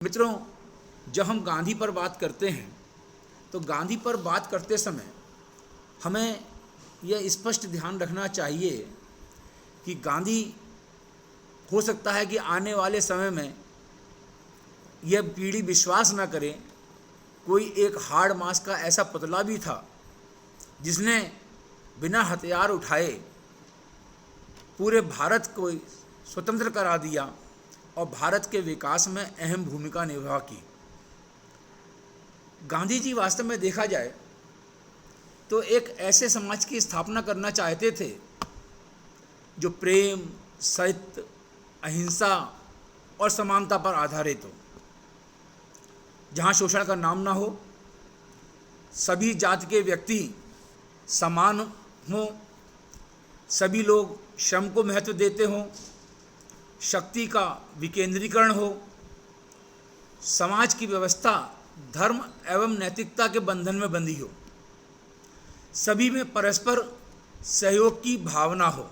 मित्रों, जब हम गांधी पर बात करते हैं तो गांधी पर बात करते समय हमें यह स्पष्ट ध्यान रखना चाहिए कि गांधी, हो सकता है कि आने वाले समय में यह पीढ़ी विश्वास न करे, कोई एक हाड़ मांस का ऐसा पुतला भी था जिसने बिना हथियार उठाए पूरे भारत को स्वतंत्र करा दिया और भारत के विकास में अहम भूमिका निभा की। गांधी जी वास्तव में देखा जाए तो एक ऐसे समाज की स्थापना करना चाहते थे जो प्रेम, सत्य, अहिंसा और समानता पर आधारित हो, जहाँ शोषण का नाम ना हो, सभी जाति के व्यक्ति समान हों, सभी लोग श्रम को महत्व देते हों, शक्ति का विकेंद्रीकरण हो, समाज की व्यवस्था धर्म एवं नैतिकता के बंधन में बंधी हो, सभी में परस्पर सहयोग की भावना हो,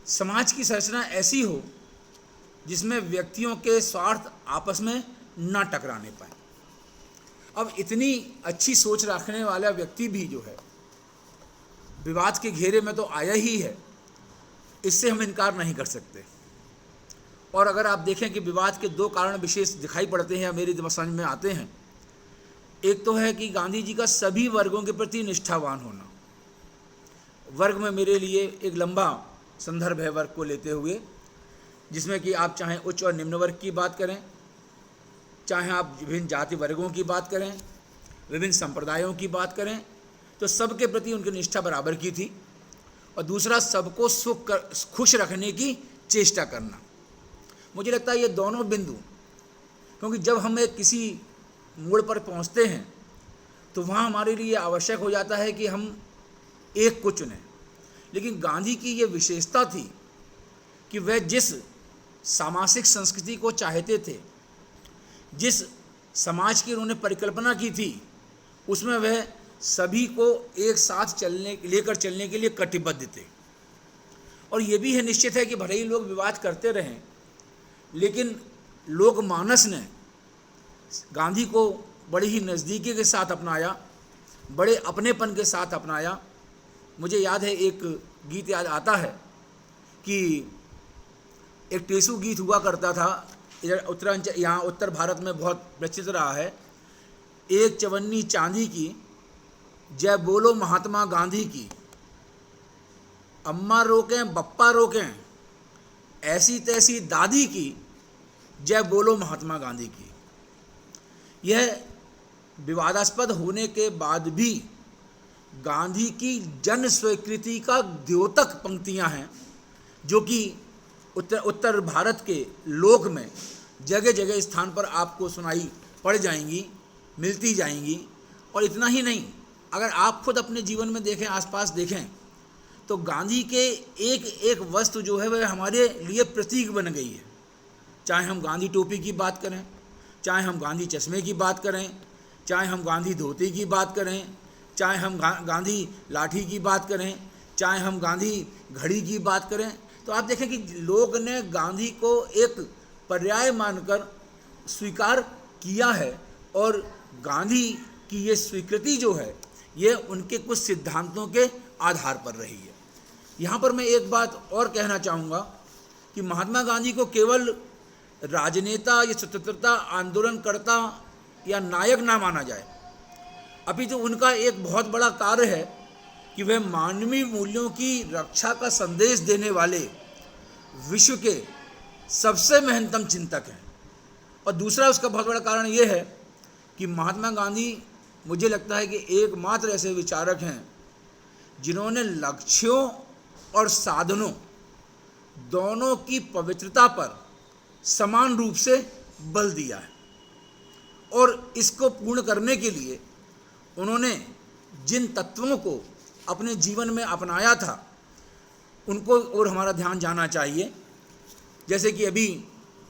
समाज की संरचना ऐसी हो जिसमें व्यक्तियों के स्वार्थ आपस में न टकराने पाए। अब इतनी अच्छी सोच रखने वाला व्यक्ति भी जो है विवाद के घेरे में तो आया ही है, इससे हम इनकार नहीं कर सकते। और अगर आप देखें कि विवाद के दो कारण विशेष दिखाई पड़ते हैं या मेरी समझ में आते हैं। एक तो है कि गांधी जी का सभी वर्गों के प्रति निष्ठावान होना। वर्ग में मेरे लिए एक लंबा संदर्भ है वर्ग को लेते हुए, जिसमें कि आप चाहे उच्च और निम्न वर्ग की बात करें, चाहे आप विभिन्न जाति वर्गों की बात करें, विभिन्न संप्रदायों की बात करें, तो सबके प्रति उनकी निष्ठा बराबर की थी। और दूसरा, सबको खुश रखने की चेष्टा करना। मुझे लगता है ये दोनों बिंदु, क्योंकि जब हम एक किसी मोड़ पर पहुंचते हैं तो वहाँ हमारे लिए आवश्यक हो जाता है कि हम एक को चुनें। लेकिन गांधी की ये विशेषता थी कि वह जिस सामाजिक संस्कृति को चाहते थे, जिस समाज की उन्होंने परिकल्पना की थी, उसमें वह सभी को एक साथ लेकर चलने के लिए कटिबद्ध थे। और ये भी है निश्चित है कि भले ही लोग विवाद करते रहें, लेकिन लोकमानस ने गांधी को बड़ी ही नज़दीकी के साथ अपनाया, बड़े अपनेपन के साथ अपनाया। मुझे याद है, एक गीत याद आता है कि एक टेसू गीत हुआ करता था, इधर यहाँ उत्तर भारत में बहुत प्रचलित रहा है। एक चवन्नी चांदी की, जय बोलो महात्मा गांधी की, अम्मा रोकें बप्पा रोकें, ऐसी तैसी दादी की, जय बोलो महात्मा गांधी की। यह विवादास्पद होने के बाद भी गांधी की जन स्वीकृति का द्योतक पंक्तियां हैं, जो कि उत्तर भारत के लोक में जगह जगह स्थान पर आपको सुनाई पड़ जाएंगी, मिलती जाएंगी। और इतना ही नहीं, अगर आप खुद अपने जीवन में देखें, आसपास देखें, तो गांधी के एक एक वस्तु जो है वह हमारे लिए प्रतीक बन गई है। चाहे हम गांधी टोपी की बात करें, चाहे हम गांधी चश्मे की बात करें, चाहे हम गांधी धोती की बात करें, चाहे हम गांधी लाठी की बात करें, चाहे हम गांधी घड़ी की बात करें, तो आप देखें कि लोग ने गांधी को एक पर्याय मानकर स्वीकार किया है। और गांधी की ये स्वीकृति जो है, ये उनके कुछ सिद्धांतों के आधार पर रही है। यहाँ पर मैं एक बात और कहना चाहूँगा कि महात्मा गांधी को केवल राजनेता या स्वतंत्रता आंदोलनकर्ता या नायक ना माना जाए, अपितु तो उनका एक बहुत बड़ा कार्य है कि वह मानवीय मूल्यों की रक्षा का संदेश देने वाले विश्व के सबसे महत्तम चिंतक हैं। और दूसरा उसका बहुत बड़ा कारण ये है कि महात्मा गांधी, मुझे लगता है कि एकमात्र ऐसे विचारक हैं जिन्होंने लक्ष्यों और साधनों दोनों की पवित्रता पर समान रूप से बल दिया है। और इसको पूर्ण करने के लिए उन्होंने जिन तत्वों को अपने जीवन में अपनाया था, उनको और हमारा ध्यान जाना चाहिए। जैसे कि अभी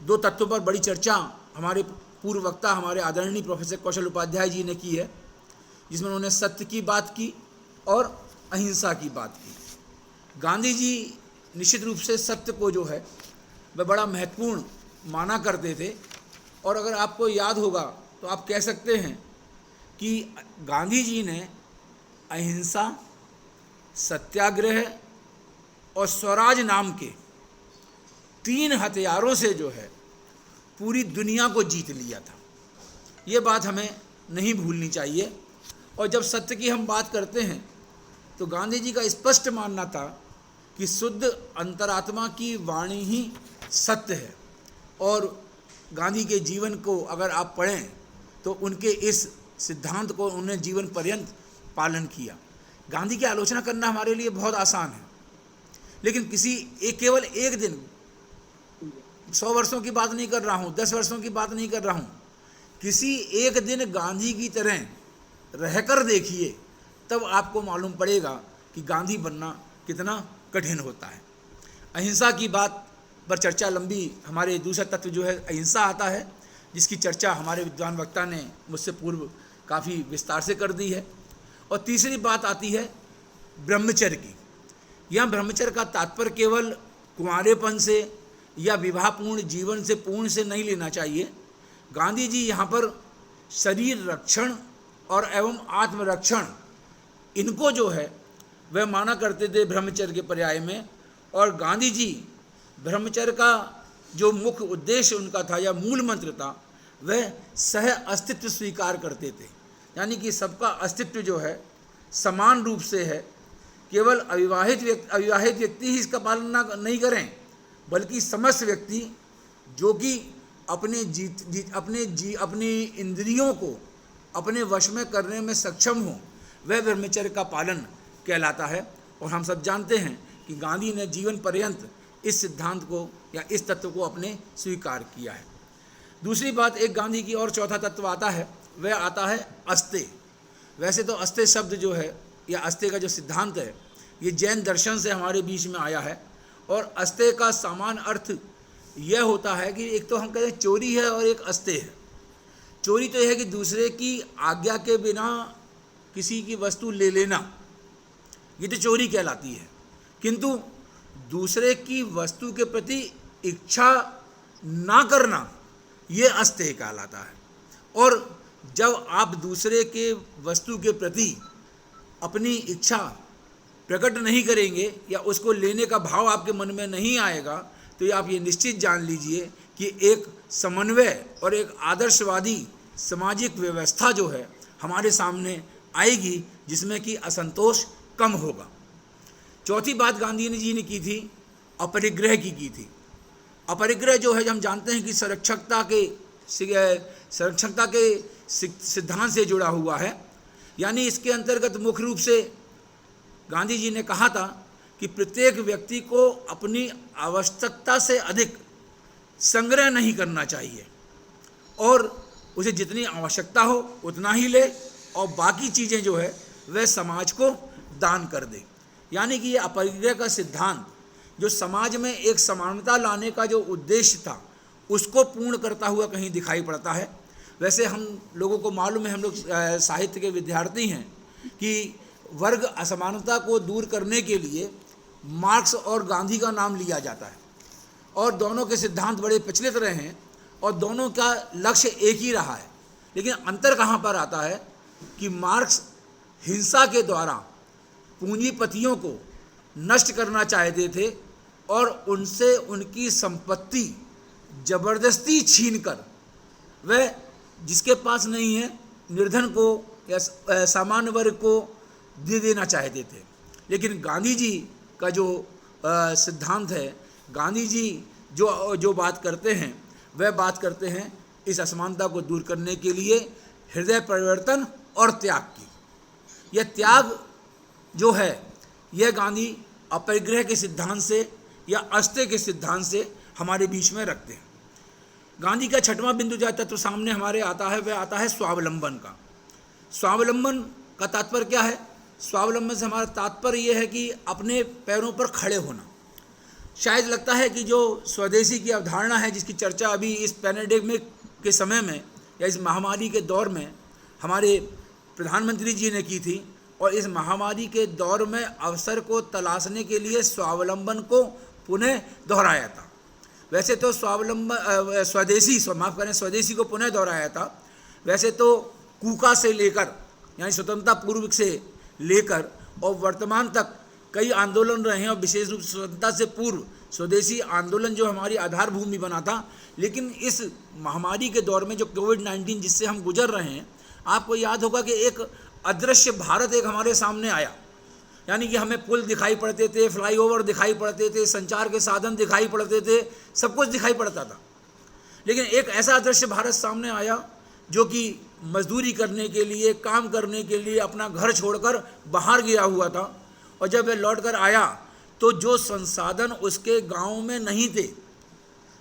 दो तत्वों पर बड़ी चर्चा हमारे पूर्व वक्ता, हमारे आदरणीय प्रोफेसर कौशल उपाध्याय जी ने की है, जिसमें उन्होंने सत्य की बात की और अहिंसा की बात की। गांधी जी निश्चित रूप से सत्य को जो है वह बड़ा महत्वपूर्ण माना करते थे और अगर आपको याद होगा तो आप कह सकते हैं कि गांधी जी ने अहिंसा, सत्याग्रह और स्वराज नाम के 3 हथियारों से जो है पूरी दुनिया को जीत लिया था। ये बात हमें नहीं भूलनी चाहिए। और जब सत्य की हम बात करते हैं तो गांधी जी का स्पष्ट मानना था कि शुद्ध अंतरात्मा की वाणी ही सत्य है। और गांधी के जीवन को अगर आप पढ़ें तो उनके इस सिद्धांत को उन्होंने जीवन पर्यंत पालन किया। गांधी की आलोचना करना हमारे लिए बहुत आसान है, लेकिन केवल एक दिन, 100 वर्षों की बात नहीं कर रहा हूँ, 10 वर्षों की बात नहीं कर रहा हूँ, किसी एक दिन गांधी की तरह रहकर देखिए, तब आपको मालूम पड़ेगा कि गांधी बनना कितना कठिन होता है। अहिंसा की बात पर चर्चा लंबी, हमारे दूसरा तत्व जो है अहिंसा आता है, जिसकी चर्चा हमारे विद्वान वक्ता ने मुझसे पूर्व काफ़ी विस्तार से कर दी है। और तीसरी बात आती है ब्रह्मचर्य की। यह ब्रह्मचर्य का तात्पर्य केवल कुंवारेपन से या विवाहपूर्ण जीवन से पूर्ण से नहीं लेना चाहिए। गांधी जी यहाँ पर शरीर रक्षण और एवं आत्मरक्षण, इनको जो है वह माना करते थे ब्रह्मचर्य के पर्याय में। और गांधी जी ब्रह्मचर्य का जो मुख्य उद्देश्य उनका था या मूल मंत्र था, वह सह अस्तित्व स्वीकार करते थे। यानी कि सबका अस्तित्व जो है समान रूप से है। केवल अविवाहित व्यक्ति ही इसका पालन नहीं करें, बल्कि समस्त व्यक्ति जो कि अपनी इंद्रियों को अपने वश में करने में सक्षम हो, वह ब्रह्मचर्य का पालन कहलाता है। और हम सब जानते हैं कि गांधी ने जीवन पर्यंत इस सिद्धांत को या इस तत्व को अपने स्वीकार किया है। दूसरी बात, एक गांधी की और चौथा तत्व आता है, वह आता है अस्ते। वैसे तो अस्ते शब्द जो है या अस्ते का जो सिद्धांत है, ये जैन दर्शन से हमारे बीच में आया है। और अस्ते का सामान्य अर्थ यह होता है कि एक तो हम कहते हैं चोरी है और एक अस्ते है। चोरी तो यह है कि दूसरे की आज्ञा के बिना किसी की वस्तु ले लेना, ये तो चोरी कहलाती है। किंतु दूसरे की वस्तु के प्रति इच्छा ना करना, ये अस्तेय कहलाता है। और जब आप दूसरे के वस्तु के प्रति अपनी इच्छा प्रकट नहीं करेंगे या उसको लेने का भाव आपके मन में नहीं आएगा, तो आप ये निश्चित जान लीजिए कि एक समन्वय और एक आदर्शवादी सामाजिक व्यवस्था जो है हमारे सामने आएगी, जिसमें कि असंतोष कम होगा। चौथी बात गांधी जी ने की थी, अपरिग्रह की थी। अपरिग्रह जो है, हम जानते हैं कि संरक्षकता के सिद्धांत से जुड़ा हुआ है। यानी इसके अंतर्गत मुख्य रूप से गांधी जी ने कहा था कि प्रत्येक व्यक्ति को अपनी आवश्यकता से अधिक संग्रह नहीं करना चाहिए और उसे जितनी आवश्यकता हो उतना ही ले, और बाकी चीज़ें जो है वह समाज को दान कर दे। यानी कि ये अपरिग्रह का सिद्धांत जो समाज में एक समानता लाने का जो उद्देश्य था, उसको पूर्ण करता हुआ कहीं दिखाई पड़ता है। वैसे हम लोगों को मालूम है, हम लोग साहित्य के विद्यार्थी हैं, कि वर्ग असमानता को दूर करने के लिए मार्क्स और गांधी का नाम लिया जाता है, और दोनों के सिद्धांत बड़े प्रचलित रहे हैं और दोनों का लक्ष्य एक ही रहा है। लेकिन अंतर कहाँ पर आता है कि मार्क्स हिंसा के द्वारा पूंजीपतियों को नष्ट करना चाहते थे और उनसे उनकी संपत्ति जबरदस्ती छीनकर वह जिसके पास नहीं है निर्धन को या सामान्य वर्ग को दे देना चाहते थे। लेकिन गांधी जी का जो सिद्धांत है, गांधी जी जो बात करते हैं, वह बात करते हैं इस असमानता को दूर करने के लिए हृदय परिवर्तन और त्याग की। यह त्याग जो है, यह गांधी अपरिग्रह के सिद्धांत से या अस्तेय के सिद्धांत से हमारे बीच में रखते हैं। गांधी का छठवां बिंदु जो तत्व सामने हमारे आता है, वह आता है स्वावलंबन का। स्वावलंबन का तात्पर्य क्या है? स्वावलंबन से हमारा तात्पर्य यह है कि अपने पैरों पर खड़े होना। शायद लगता है कि जो स्वदेशी की अवधारणा है, जिसकी चर्चा अभी इस पैंडेमिक के समय में या इस महामारी के दौर में हमारे प्रधानमंत्री जी ने की थी, और इस महामारी के दौर में अवसर को तलाशने के लिए स्वावलंबन को पुनः दोहराया था। वैसे तो स्वदेशी को पुनः दोहराया था। वैसे तो कूका से लेकर यानी स्वतंत्रता पूर्व से लेकर और वर्तमान तक कई आंदोलन रहे हैं, और विशेष रूप से स्वतंत्रता से पूर्व स्वदेशी आंदोलन जो हमारी आधार भूमि बना था। लेकिन इस महामारी के दौर में जो कोविड-19 जिससे हम गुजर रहे हैं, आपको याद होगा कि एक अदृश्य भारत एक हमारे सामने आया, यानी कि हमें पुल दिखाई पड़ते थे, फ्लाईओवर दिखाई पड़ते थे, संचार के साधन दिखाई पड़ते थे, सब कुछ दिखाई पड़ता था। लेकिन एक ऐसा अदृश्य भारत सामने आया जो कि मजदूरी करने के लिए, काम करने के लिए अपना घर छोड़कर बाहर गया हुआ था, और जब वह लौट कर आया तो जो संसाधन उसके गांव में नहीं थे,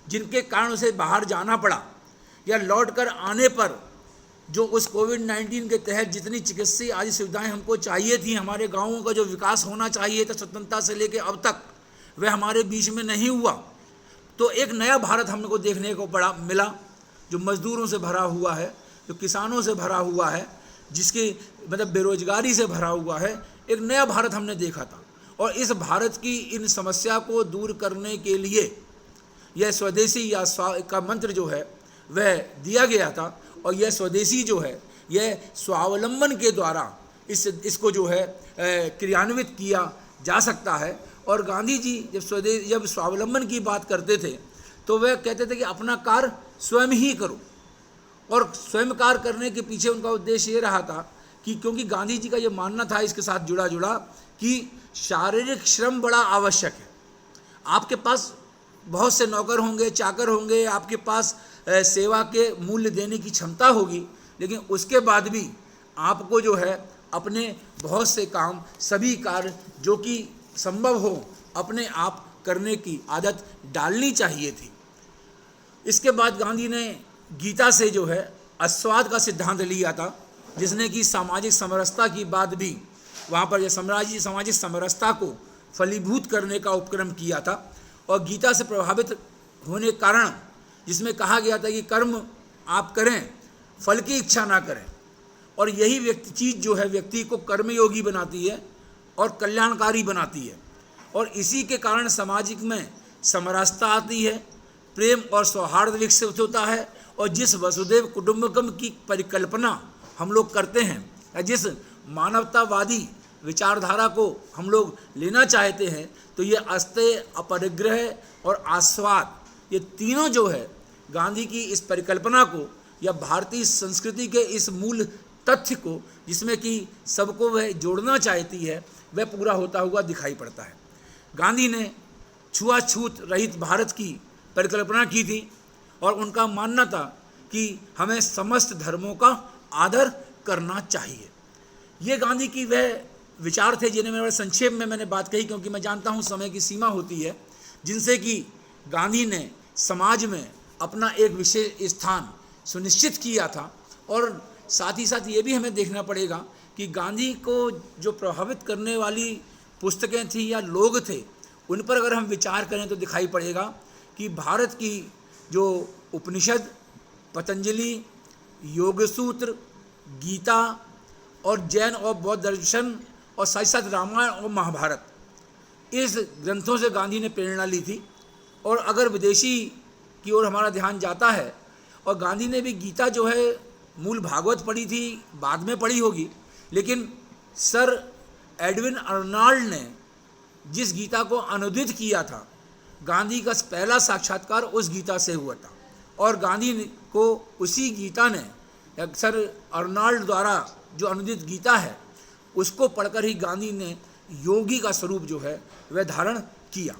जिनके कारण उसे बाहर जाना पड़ा, या लौट कर आने पर जो उस कोविड-19 के तहत जितनी चिकित्सीय आदि सुविधाएं हमको चाहिए थी, हमारे गांवों का जो विकास होना चाहिए था स्वतंत्रता से लेकर अब तक, वह हमारे बीच में नहीं हुआ। तो एक नया भारत हमको देखने को मिला, जो मजदूरों से भरा हुआ है, जो किसानों से भरा हुआ है, जिसकी मतलब बेरोजगारी से भरा हुआ है। एक नया भारत हमने देखा था, और इस भारत की इन समस्या को दूर करने के लिए यह स्वदेशी या का मंत्र जो है वह दिया गया था। और यह स्वदेशी जो है यह स्वावलंबन के द्वारा इसको जो है क्रियान्वित किया जा सकता है। और गांधी जी जब स्वावलंबन की बात करते थे तो वह कहते थे कि अपना कार्य स्वयं ही करो, और स्वयं कार्य करने के पीछे उनका उद्देश्य ये रहा था कि क्योंकि गांधी जी का ये मानना था, इसके साथ जुड़ा कि शारीरिक श्रम बड़ा आवश्यक है। आपके पास बहुत से नौकर होंगे, चाकर होंगे, आपके पास सेवा के मूल्य देने की क्षमता होगी, लेकिन उसके बाद भी आपको जो है अपने बहुत से काम, सभी कार्य जो कि संभव हो, अपने आप करने की आदत डालनी चाहिए थी। इसके बाद गांधी ने गीता से जो है अस्वाद का सिद्धांत लिया था, जिसने कि सामाजिक समरसता की बात भी वहाँ पर सामाजिक समरसता को फलीभूत करने का उपक्रम किया था। और गीता से प्रभावित होने के कारण जिसमें कहा गया था कि कर्म आप करें, फल की इच्छा ना करें, और यही चीज़ जो है व्यक्ति को कर्मयोगी बनाती है और कल्याणकारी बनाती है। और इसी के कारण सामाजिक में समरसता आती है, प्रेम और सौहार्द विकसित होता है। और जिस वसुधैव कुटुंबकम की परिकल्पना हम लोग करते हैं, या जिस मानवतावादी विचारधारा को हम लोग लेना चाहते हैं, तो ये अस्तेय, अपरिग्रह और आस्वाद, ये तीनों जो है गांधी की इस परिकल्पना को या भारतीय संस्कृति के इस मूल तथ्य को, जिसमें कि सबको वह जोड़ना चाहती है, वह पूरा होता हुआ दिखाई पड़ता है। गांधी ने छुआछूत रहित भारत की परिकल्पना की थी, और उनका मानना था कि हमें समस्त धर्मों का आदर करना चाहिए। ये गांधी की वह विचार थे जिन्हें मैं संक्षेप में मैंने बात कही, क्योंकि मैं जानता हूँ समय की सीमा होती है, जिनसे कि गांधी ने समाज में अपना एक विशेष स्थान सुनिश्चित किया था। और साथ ही साथ ये भी हमें देखना पड़ेगा कि गांधी को जो प्रभावित करने वाली पुस्तकें थी या लोग थे, उन पर अगर हम विचार करें तो दिखाई पड़ेगा कि भारत की जो उपनिषद, पतंजलि, योगसूत्र, गीता और जैन और बौद्ध दर्शन और साथ साथ रामायण और महाभारत, इस ग्रंथों से गांधी ने प्रेरणा ली थी। और अगर विदेशी की ओर हमारा ध्यान जाता है, और गांधी ने भी गीता जो है मूल भागवत पढ़ी थी, बाद में पढ़ी होगी, लेकिन सर एडविन अर्नाल्ड ने जिस गीता को अनुदित किया था, गांधी का पहला साक्षात्कार उस गीता से हुआ था। और गांधी को उसी गीता ने, सर अर्नाल्ड द्वारा जो अनुदित गीता है, उसको पढ़कर ही गांधी ने योगी का स्वरूप जो है वह धारण किया।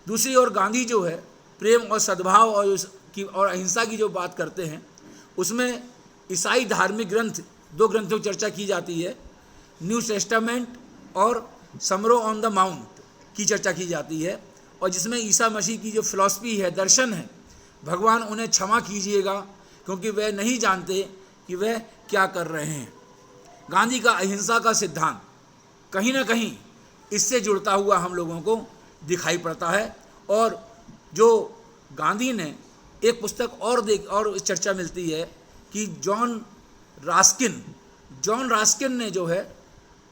दूसरी ओर गांधी जो है प्रेम और सद्भाव और अहिंसा की जो बात करते हैं, उसमें ईसाई धार्मिक ग्रंथ, दो ग्रंथों की चर्चा की जाती है, न्यू टेस्टामेंट और समरो ऑन द माउंट की चर्चा की जाती है, और जिसमें ईसा मसीह की जो फिलॉसफी है, दर्शन है, भगवान उन्हें क्षमा कीजिएगा क्योंकि वह नहीं जानते कि वह क्या कर रहे हैं। गांधी का अहिंसा का सिद्धांत कहीं ना कहीं इससे जुड़ता हुआ हम लोगों को दिखाई पड़ता है। और जो गांधी ने एक पुस्तक और चर्चा मिलती है कि जॉन रास्किन ने जो है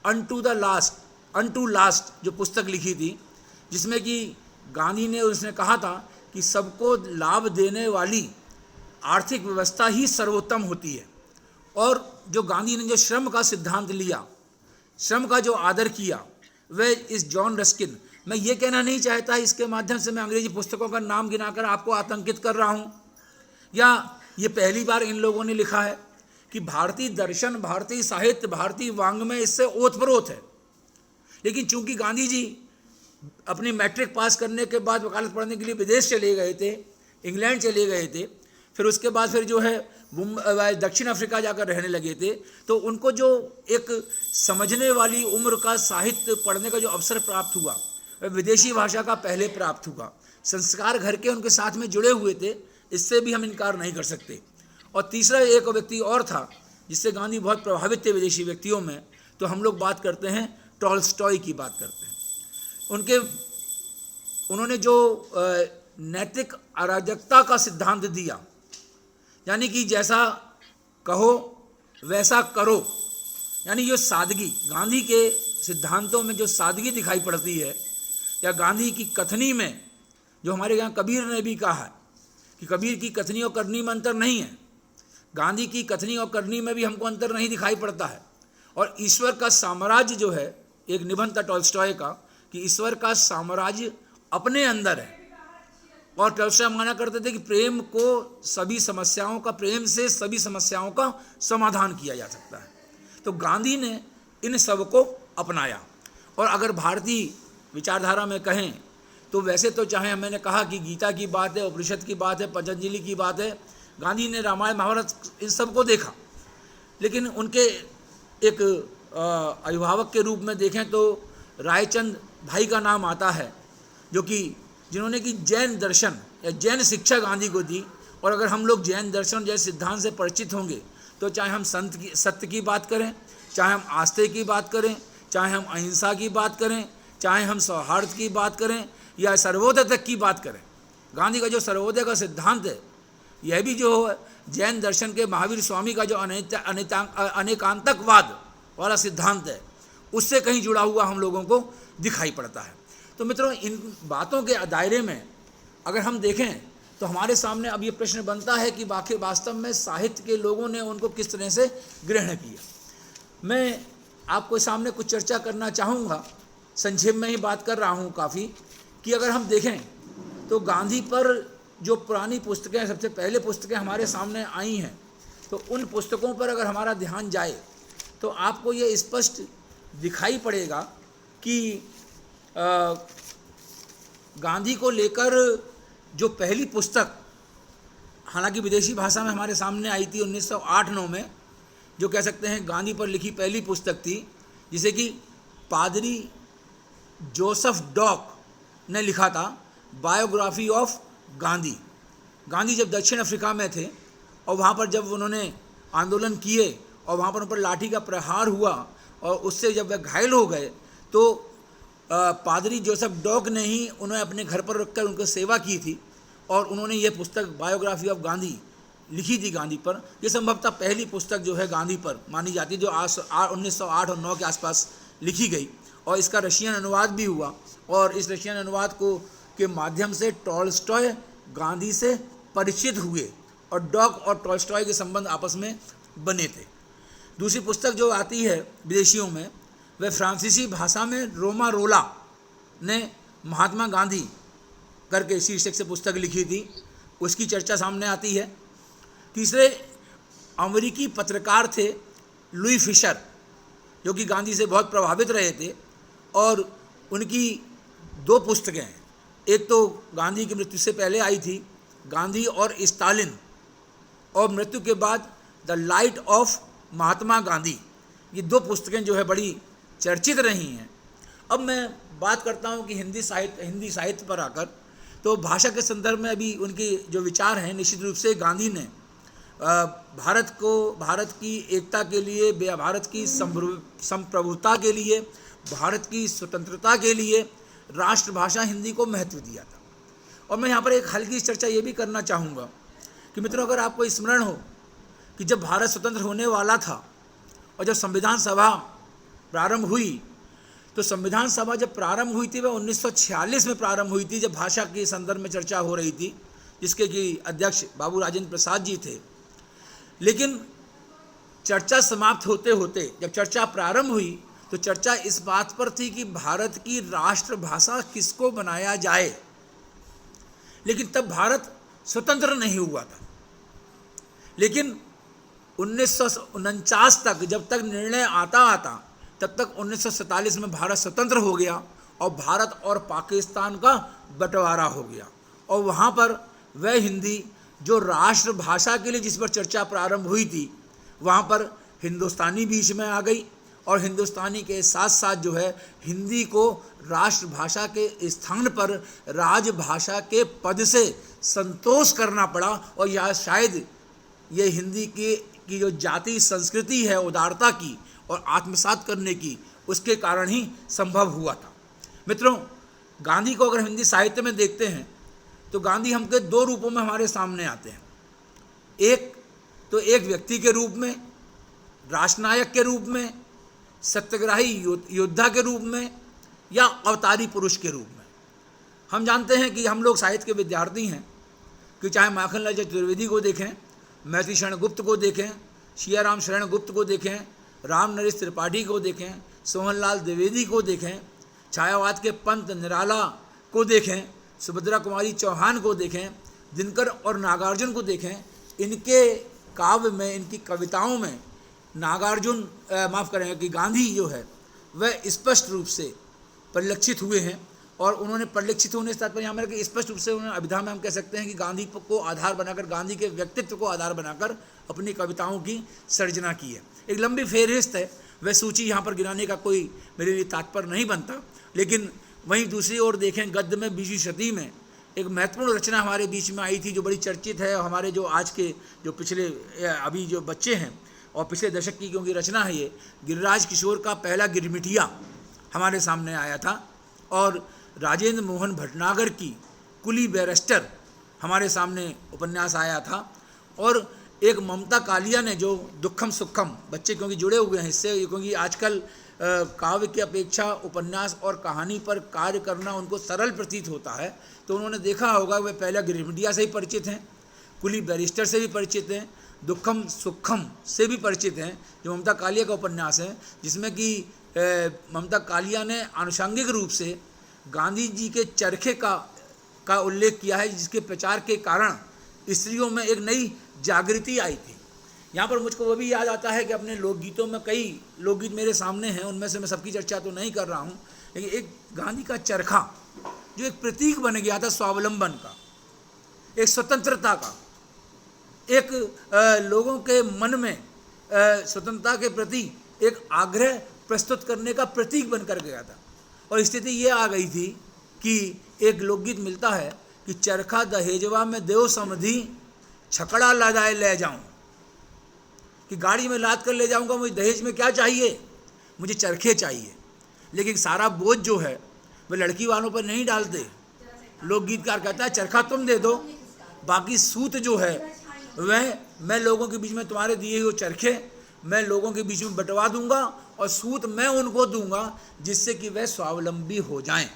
अनटू लास्ट जो पुस्तक लिखी थी, जिसमें कि गांधी ने उसने कहा था कि सबको लाभ देने वाली आर्थिक व्यवस्था ही सर्वोत्तम होती है। और जो गांधी ने जो श्रम का सिद्धांत लिया, श्रम का जो आदर किया, वह इस जॉन रस्किन, मैं ये कहना नहीं चाहता इसके माध्यम से मैं अंग्रेजी पुस्तकों का नाम गिनाकर आपको आतंकित कर रहा हूँ, या ये पहली बार इन लोगों ने लिखा है कि भारतीय दर्शन, भारतीय साहित्य, भारतीय वाङ्मय इससे ओतप्रोत है। लेकिन चूंकि गांधी जी अपनी मैट्रिक पास करने के बाद वकालत पढ़ने के लिए विदेश चले गए थे, इंग्लैंड चले गए थे, फिर उसके बाद फिर जो है दक्षिण अफ्रीका जाकर रहने लगे थे, तो उनको जो एक समझने वाली उम्र का साहित्य पढ़ने का जो अवसर प्राप्त हुआ, वह विदेशी भाषा का पहले प्राप्त हुआ। संस्कार घर के उनके साथ में जुड़े हुए थे, इससे भी हम इनकार नहीं कर सकते। और तीसरा एक व्यक्ति और था जिससे गांधी बहुत प्रभावित थे विदेशी व्यक्तियों में, तो हम लोग बात करते हैं टॉल्स्टॉय की बात करते हैं। उन्होंने जो नैतिक अराजकता का सिद्धांत दिया, यानी कि जैसा कहो वैसा करो, यानी जो सादगी, गांधी के सिद्धांतों में जो सादगी दिखाई पड़ती है, या गांधी की कथनी में, जो हमारे यहाँ कबीर ने भी कहा है कि कबीर की कथनी और करनी में अंतर नहीं है, गांधी की कथनी और करनी में भी हमको अंतर नहीं दिखाई पड़ता है। और ईश्वर का साम्राज्य जो है, एक निबंध था टॉल्स्टॉय का कि ईश्वर का साम्राज्य अपने अंदर है, और टॉल्स्टॉय माना करते थे कि प्रेम को सभी समस्याओं का, प्रेम से सभी समस्याओं का समाधान किया जा सकता है। तो गांधी ने इन सब को अपनाया। और अगर भारतीय विचारधारा में कहें तो वैसे तो चाहे मैंने कहा कि गीता की बात है, उपनिषद की बात है, पतंजलि की बात है, गांधी ने रामायण महाभारत इन सब को देखा, लेकिन उनके एक अभिभावक के रूप में देखें तो रायचंद भाई का नाम आता है, जो कि जिन्होंने कि जैन दर्शन या जैन शिक्षा गांधी को दी। और अगर हम लोग जैन दर्शन जैसे सिद्धांत से परिचित होंगे तो चाहे हम सत्य की बात करें, चाहे हम आस्थे की बात करें, चाहे हम अहिंसा की बात करें, चाहे हम सौहार्द की बात करें, या सर्वोदय तक की बात करें, गांधी का जो सर्वोदय का सिद्धांत है, यह भी जो जैन दर्शन के महावीर स्वामी का जो अनेकांतकवाद वाला सिद्धांत है, उससे कहीं जुड़ा हुआ हम लोगों को दिखाई पड़ता है। तो मित्रों, इन बातों के दायरे में अगर हम देखें तो हमारे सामने अब ये प्रश्न बनता है कि वास्तव में साहित्य के लोगों ने उनको किस तरह से ग्रहण किया। मैं आपको सामने कुछ चर्चा करना चाहूँगा, संक्षेप में ही बात कर रहा हूँ काफ़ी, कि अगर हम देखें तो गांधी पर जो पुरानी पुस्तकें, सबसे पहले पुस्तकें हमारे सामने आई हैं, तो उन पुस्तकों पर अगर हमारा ध्यान जाए तो आपको ये स्पष्ट दिखाई पड़ेगा कि गांधी को लेकर जो पहली पुस्तक, हालांकि विदेशी भाषा में हमारे सामने आई थी 1908-9 में, जो कह सकते हैं गांधी पर लिखी पहली पुस्तक थी, जिसे कि पादरी जोसेफ डॉक ने लिखा था, बायोग्राफी ऑफ गांधी। गांधी जब दक्षिण अफ्रीका में थे और वहाँ पर जब उन्होंने आंदोलन किए और वहाँ पर उन पर लाठी का प्रहार हुआ और उससे जब वह घायल हो गए, तो पादरी जोसेफ डॉक ने ही उन्हें अपने घर पर रखकर उनको सेवा की थी, और उन्होंने ये पुस्तक बायोग्राफी ऑफ गांधी लिखी थी गांधी पर। ये संभवतः पहली पुस्तक जो है गांधी पर मानी जाती है, जो 1908 और 9 के आसपास लिखी गई, और इसका रशियन अनुवाद भी हुआ, और इस रशियन अनुवाद के माध्यम से टॉल्स्टॉय गांधी से परिचित हुए, और डॉक और टॉल्स्टॉय के संबंध आपस में बने थे। दूसरी पुस्तक जो आती है विदेशियों में, वह फ्रांसीसी भाषा में रोमा रोला ने महात्मा गांधी करके शीर्षक से पुस्तक लिखी थी, उसकी चर्चा सामने आती है। तीसरे अमेरिकी पत्रकार थे लुई फिशर, जो कि गांधी से बहुत प्रभावित रहे थे, और उनकी 2 पुस्तकें हैं। एक तो गांधी की मृत्यु से पहले आई थी, गांधी और स्टालिन, और मृत्यु के बाद the light of Mahatma Gandhi. ये 2 पुस्तकें जो है बड़ी चर्चित रही हैं। अब मैं बात करता हूँ कि हिंदी साहित्य पर आकर, तो भाषा के संदर्भ में अभी उनके जो विचार हैं, निश्चित रूप से गांधी ने भारत की एकता के लिए, भारत की संप्रभुता के लिए, भारत की स्वतंत्रता के लिए राष्ट्रभाषा हिंदी को महत्व दिया था। और मैं यहाँ पर एक हल्की चर्चा ये भी करना चाहूँगा कि मित्रों, अगर आपको स्मरण हो कि जब भारत स्वतंत्र होने वाला था और जब संविधान सभा प्रारंभ हुई, तो संविधान सभा जब प्रारंभ हुई थी वह 1946 में प्रारंभ हुई थी, जब भाषा के संदर्भ में चर्चा हो रही थी, जिसके कि अध्यक्ष बाबू राजेंद्र प्रसाद जी थे। लेकिन चर्चा समाप्त होते होते जब चर्चा प्रारंभ हुई तो चर्चा इस बात पर थी कि भारत की राष्ट्रभाषा किसको बनाया जाए, लेकिन तब भारत स्वतंत्र नहीं हुआ था। लेकिन 1949 तक, जब तक निर्णय आता तब तक 1947 में भारत स्वतंत्र हो गया और भारत और पाकिस्तान का बंटवारा हो गया। और वहाँ पर वह हिंदी जो राष्ट्रभाषा के लिए जिस पर चर्चा प्रारंभ हुई थी, वहाँ पर हिंदुस्तानी बीच में आ गई और हिंदुस्तानी के साथ साथ जो है हिंदी को राष्ट्रभाषा के स्थान पर राजभाषा के पद से संतोष करना पड़ा। और यह शायद ये हिंदी की जो जाति संस्कृति है उदारता की और आत्मसात करने की, उसके कारण ही संभव हुआ था। मित्रों, गांधी को अगर हिंदी साहित्य में देखते हैं तो गांधी हमके दो रूपों में हमारे सामने आते हैं। एक तो एक व्यक्ति के रूप में, राष्ट्रनायक के रूप में, सत्याग्रही योद्धा के रूप में, या अवतारी पुरुष के रूप में। हम जानते हैं कि हम लोग साहित्य के विद्यार्थी हैं कि चाहे माखनलाल चतुर्वेदी को देखें, मैथिली शरण गुप्त को देखें, सियाराम शरण गुप्त को देखें, राम नरेश त्रिपाठी को देखें, सोहनलाल द्विवेदी को देखें, छायावाद के पंत निराला को देखें, सुभद्रा कुमारी चौहान को देखें, दिनकर और नागार्जुन को देखें। इनके काव्य में, इनकी कविताओं में नागार्जुन माफ़ करेंगे कि गांधी जो है वह स्पष्ट रूप से परिलक्षित हुए हैं। और उन्होंने परिलक्षित होने से तात्पर्य हमारे कि स्पष्ट रूप से उन्होंने अभिधा में हम कह सकते हैं कि गांधी को आधार बनाकर, गांधी के व्यक्तित्व को आधार बनाकर अपनी कविताओं की सर्जना की है। एक लंबी फेहरिस्त है, वह सूची यहाँ पर गिनाने का कोई मेरे लिए तात्पर्य नहीं बनता। लेकिन वहीं दूसरी ओर देखें, गद्य में 20वीं शती में एक महत्वपूर्ण रचना हमारे बीच में आई थी जो बड़ी चर्चित है। हमारे जो आज के जो पिछले अभी जो बच्चे हैं और पिछले दशक की क्योंकि रचना है ये, गिरिराज किशोर का पहला गिरमिटिया हमारे सामने आया था। और राजेंद्र मोहन भटनागर की कुली बैरिस्टर हमारे सामने उपन्यास आया था। और एक ममता कालिया ने जो दुखम सुखम, बच्चे क्योंकि जुड़े हुए हैं इससे, क्योंकि आजकल काव्य की अपेक्षा उपन्यास और कहानी पर कार्य करना उनको सरल प्रतीत होता है, तो उन्होंने देखा होगा वे पहले गिरमिटिया से ही परिचित हैं, कुली बैरिस्टर से भी परिचित हैं, दुखम सुखम से भी परिचित हैं, जो ममता कालिया का उपन्यास है, जिसमें कि ममता कालिया ने आनुषंगिक रूप से गांधी जी के चरखे का उल्लेख किया है, जिसके प्रचार के कारण स्त्रियों में एक नई जागृति आई थी। यहाँ पर मुझको वो भी याद आता है कि अपने लोकगीतों में कई लोकगीत मेरे सामने हैं, उनमें से मैं सबकी चर्चा तो नहीं कर रहा हूँ, लेकिन एक गांधी का चरखा जो एक प्रतीक बन गया था स्वावलंबन का, एक स्वतंत्रता का, एक लोगों के मन में स्वतंत्रता के प्रति एक आग्रह प्रस्तुत करने का प्रतीक बनकर गया था। और स्थिति ये आ गई थी कि एक लोकगीत मिलता है कि चरखा दहेजवा में देव समधी, छकड़ा लदाए ले जाऊं, कि गाड़ी में लाद कर ले जाऊंगा, मुझे दहेज में क्या चाहिए, मुझे चरखे चाहिए। लेकिन सारा बोझ जो है वह लड़की वालों पर नहीं डालते। लोकगीतकार कहता है चरखा तुम दे दो, बाकी सूत जो है वह मैं लोगों के बीच में, तुम्हारे दिए हुए चरखे मैं लोगों के बीच में बंटवा दूंगा और सूत मैं उनको दूंगा, जिससे कि वह स्वावलंबी हो जाएं।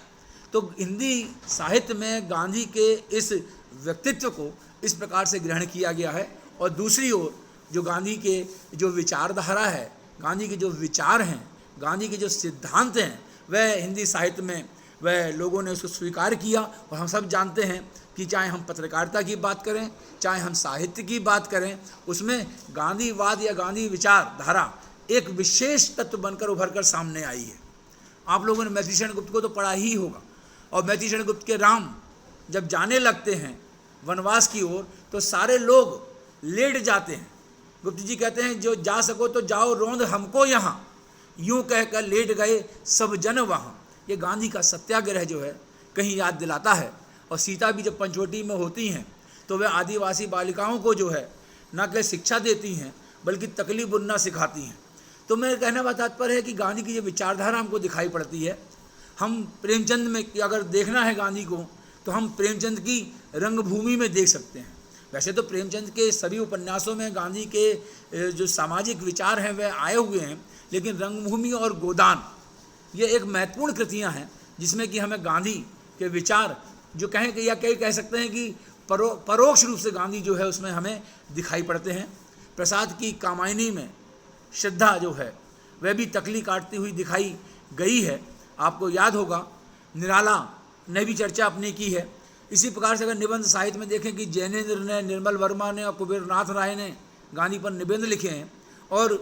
तो हिंदी साहित्य में गांधी के इस व्यक्तित्व को इस प्रकार से ग्रहण किया गया है। और दूसरी ओर जो गांधी के जो विचारधारा है, गांधी के जो विचार हैं, गांधी के जो सिद्धांत हैं, वह हिंदी साहित्य में वह लोगों ने उसको स्वीकार किया। और हम सब जानते हैं कि चाहे हम पत्रकारिता की बात करें, चाहे हम साहित्य की बात करें, उसमें गांधीवाद या गांधी विचारधारा एक विशेष तत्व बनकर उभर कर सामने आई है। आप लोगों ने मैथिली शरण गुप्त को तो पढ़ा ही होगा। और मैथिली शरण गुप्त के राम जब जाने लगते हैं वनवास की ओर, तो सारे लोग लेट जाते हैं। गुप्त जी कहते हैं जो जा सको तो जाओ, रोंद हमको यहाँ, यूं कहकर लेट गए सब जन वहाँ। ये गांधी का सत्याग्रह जो है कहीं याद दिलाता है। और सीता भी जब पंचवटी में होती हैं तो वह आदिवासी बालिकाओं को जो है न केवल शिक्षा देती हैं बल्कि तकली बुनना सिखाती हैं। तो मेरे कहने का तात्पर्य है कि गांधी की जो विचारधारा हमको दिखाई पड़ती है। हम प्रेमचंद में अगर देखना है गांधी को, तो हम प्रेमचंद की रंगभूमि में देख सकते हैं। वैसे तो प्रेमचंद के सभी उपन्यासों में गांधी के जो सामाजिक विचार हैं वह आए हुए हैं, लेकिन रंगभूमि और गोदान ये एक महत्वपूर्ण कृतियाँ हैं जिसमें कि हमें गांधी के विचार जो कहें कि या कई कह सकते हैं कि परोक्ष रूप से गांधी जो है उसमें हमें दिखाई पड़ते हैं। प्रसाद की कामायनी में श्रद्धा जो है वह भी तकली काटती हुई दिखाई गई है। आपको याद होगा निराला ने भी चर्चा अपनी की है। इसी प्रकार से अगर निबंध साहित्य में देखें कि जैनेन्द्र ने, निर्मल वर्मा ने और कुबेरनाथ राय ने गांधी पर निबंध लिखे हैं, और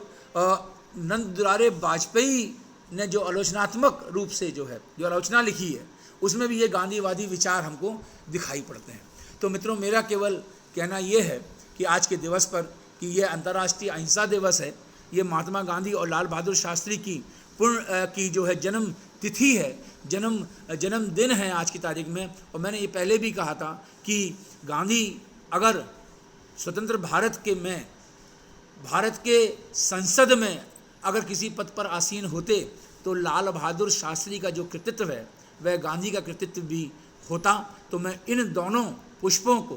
नंद दुलारे वाजपेयी ने जो आलोचनात्मक रूप से जो है जो आलोचना लिखी है उसमें भी ये गांधीवादी विचार हमको दिखाई पड़ते हैं। तो मित्रों, मेरा केवल कहना ये है कि आज के दिवस पर कि ये अंतर्राष्ट्रीय अहिंसा दिवस है, ये महात्मा गांधी और लाल बहादुर शास्त्री की की जो है जन्म तिथि है, जन्मदिन है आज की तारीख में। और मैंने ये पहले भी कहा था कि गांधी अगर स्वतंत्र भारत के संसद में अगर किसी पद पर आसीन होते तो लाल बहादुर शास्त्री का जो कृतित्व है वह गांधी का कृतित्व भी होता। तो मैं इन दोनों पुष्पों को,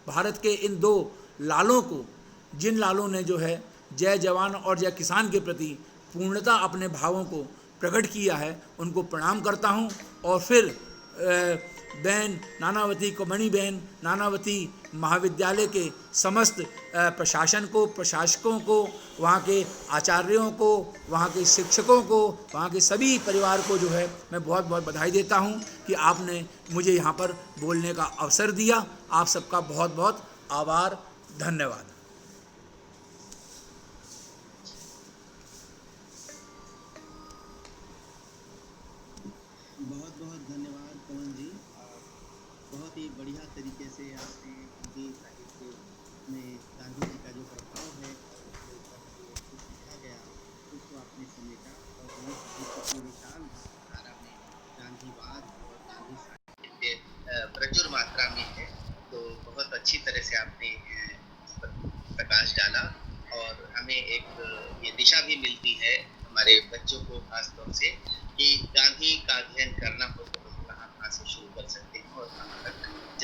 भारत के इन दो लालों को, जिन लालों ने जो है जय जवान और जय किसान के प्रति पूर्णतः अपने भावों को प्रकट किया है, उनको प्रणाम करता हूं। और फिर बहन नानावती कमणी बहन नानावती महाविद्यालय के समस्त प्रशासन को, प्रशासकों को, वहाँ के आचार्यों को, वहाँ के शिक्षकों को, वहाँ के सभी परिवार को जो है मैं बहुत बहुत बधाई देता हूँ कि आपने मुझे यहाँ पर बोलने का अवसर दिया। आप सबका बहुत बहुत आभार, धन्यवाद। बहुत बहुत धन्यवाद पवन जी। बहुत ही बढ़िया तरीके से आपने हिंदी साहित्य में गांधी जी का जो प्रभाव है और उसके ऊपर जो लिखा गया उसको आपने समेटा, और हिंदी साहित्य की विशाल धारा में गांधीवाद और गांधी साहित्य प्रचुर मात्रा में है। तो बहुत अच्छी तरह से आपने इस पर प्रकाश डाला, और हमें एक ये दिशा भी मिलती है हमारे बच्चों को खास तौर से कि गांधी का अध्ययन करना